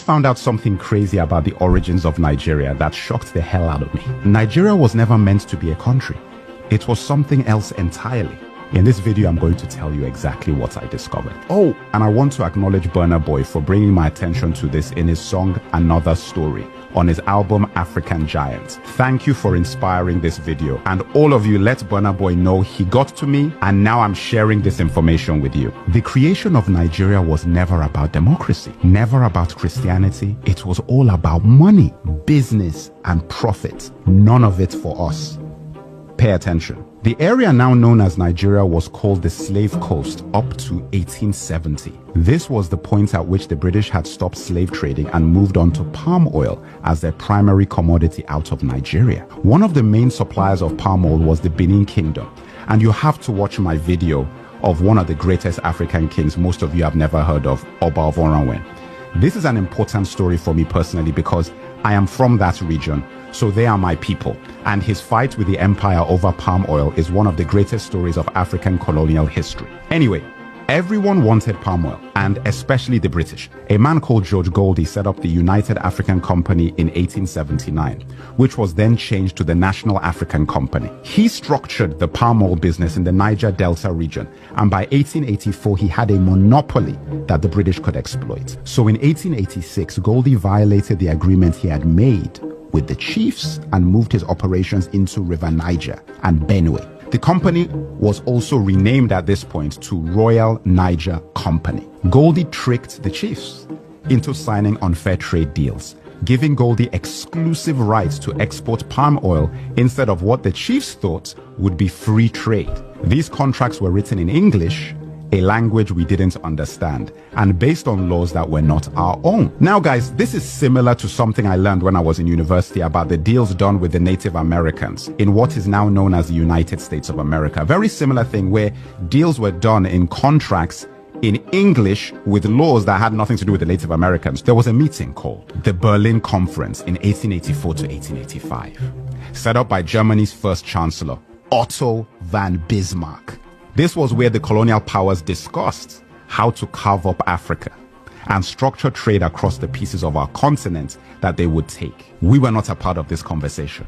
found out something crazy about the origins of Nigeria that shocked the hell out of me. Nigeria was never meant to be a country. It was something else entirely. In this video, I'm going to tell you exactly what I discovered. Oh, and I want to acknowledge Burna Boy for bringing my attention to this in his song Another Story on his album African Giant. Thank you for inspiring this video, and all of you, let Burna Boy know he got to me, and now I'm sharing this information with you. The creation of Nigeria was never about democracy, never about Christianity. It was all about money, business, and profit. None of it for us. Pay attention. The area now known as Nigeria was called the Slave Coast up to 1870. This was the point at which the British had stopped slave trading and moved on to palm oil as their primary commodity out of Nigeria. One of the main suppliers of palm oil was the Benin Kingdom, and you have to watch my video of one of the greatest African kings most of you have never heard of, Oba of Oranwen. This is an important story for me personally because I am from that region, so they are my people, and his fight with the empire over palm oil is one of the greatest stories of African colonial history. Anyway, everyone wanted palm oil, and especially the British. A man called George Goldie set up the United African Company in 1879, which was then changed to the National African Company. He structured the palm oil business in the Niger Delta region, and by 1884 he had a monopoly that the British could exploit. So in 1886, Goldie violated the agreement he had made with the chiefs and moved his operations into River Niger and Benue. The company was also renamed at this point to Royal Niger Company. Goldie tricked the chiefs into signing unfair trade deals, giving Goldie exclusive rights to export palm oil instead of what the chiefs thought would be free trade. These contracts were written in English, a language we didn't understand, and based on laws that were not our own. Now guys, this is similar to something I learned when I was in university about the deals done with the Native Americans in what is now known as the United States of America. A very similar thing where deals were done in contracts in English with laws that had nothing to do with the Native Americans. There was a meeting called the Berlin Conference in 1884 to 1885, set up by Germany's first chancellor, Otto von Bismarck. This was where the colonial powers discussed how to carve up Africa and structure trade across the pieces of our continent that they would take. We were not a part of this conversation.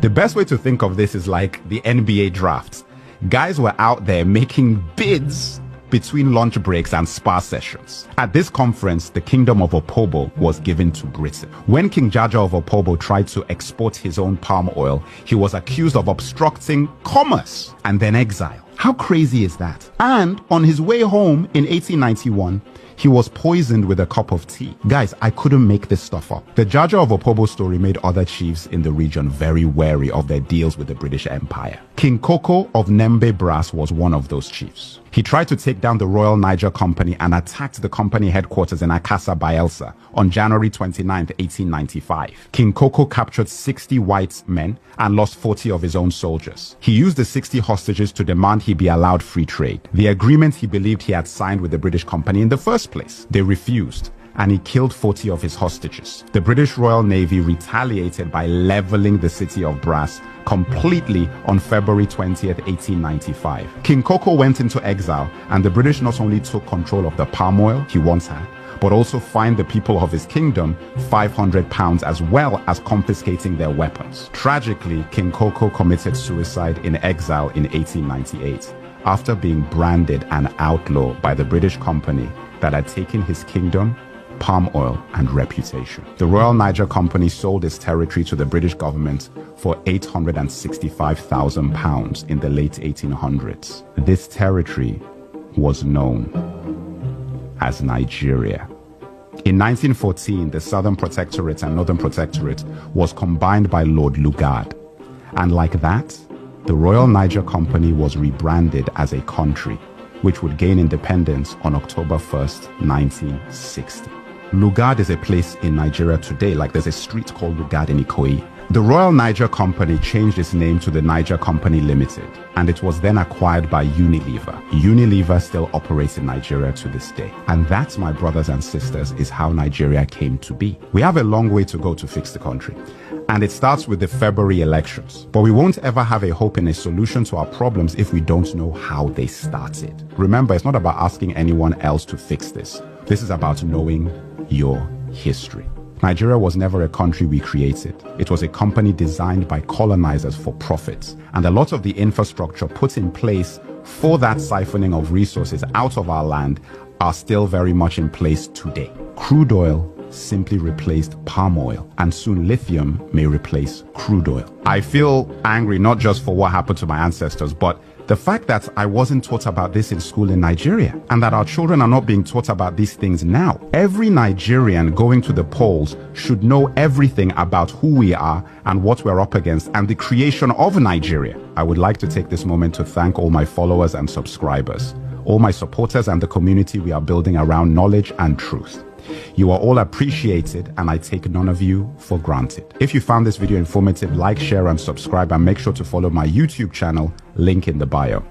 The best way to think of this is like the NBA drafts. Guys were out there making bids between lunch breaks and spa sessions. At this conference, the kingdom of Opobo was given to Britain. When King Jaja of Opobo tried to export his own palm oil, he was accused of obstructing commerce and then exiled. How crazy is that? And on his way home in 1891, he was poisoned with a cup of tea. Guys, I couldn't make this stuff up. The Jaja of Opobo story made other chiefs in the region very wary of their deals with the British Empire. King Koko of Nembe Brass was one of those chiefs. He tried to take down the Royal Niger Company and attacked the company headquarters in Akassa, Bayelsa on January 29, 1895. King Koko captured 60 white men and lost 40 of his own soldiers. He used the 60 hostages to demand he be allowed free trade, the agreement he believed he had signed with the British company in the first place. They refused, and he killed 40 of his hostages. The British Royal Navy retaliated by leveling the city of Brass completely on February 20th, 1895. King Koko went into exile, and the British not only took control of the palm oil he once had, but also fined the people of his kingdom £500 as well as confiscating their weapons. Tragically, King Koko committed suicide in exile in 1898 after being branded an outlaw by the British company that had taken his kingdom, palm oil, and reputation. The Royal Niger Company sold its territory to the British government for £865,000 in the late 1800s. This territory was known as Nigeria. In 1914, the Southern Protectorate and Northern Protectorate was combined by Lord Lugard, and like that, the Royal Niger Company was rebranded as a country, which would gain independence on October 1st, 1960. Lugard is a place in Nigeria today, like there's a street called Lugard in Ikoyi. The Royal Niger Company changed its name to the Niger Company Limited, and it was then acquired by Unilever. Unilever still operates in Nigeria to this day. And that, my brothers and sisters, is how Nigeria came to be. We have a long way to go to fix the country, and it starts with the February elections. But we won't ever have a hope in a solution to our problems if we don't know how they started. Remember, it's not about asking anyone else to fix this. This is about knowing your history. Nigeria was never a country we created. It was a company designed by colonizers for profits. And a lot of the infrastructure put in place for that siphoning of resources out of our land are still very much in place today. Crude oil simply replaced palm oil, and soon lithium may replace crude oil. I feel angry not just for what happened to my ancestors, but the fact that I wasn't taught about this in school in Nigeria, and that our children are not being taught about these things now. Every Nigerian going to the polls should know everything about who we are and what we're up against and the creation of Nigeria. I would like to take this moment to thank all my followers and subscribers, all my supporters and the community we are building around knowledge and truth. You are all appreciated, and I take none of you for granted. If you found this video informative, like, share, and subscribe, and make sure to follow my YouTube channel, link in the bio.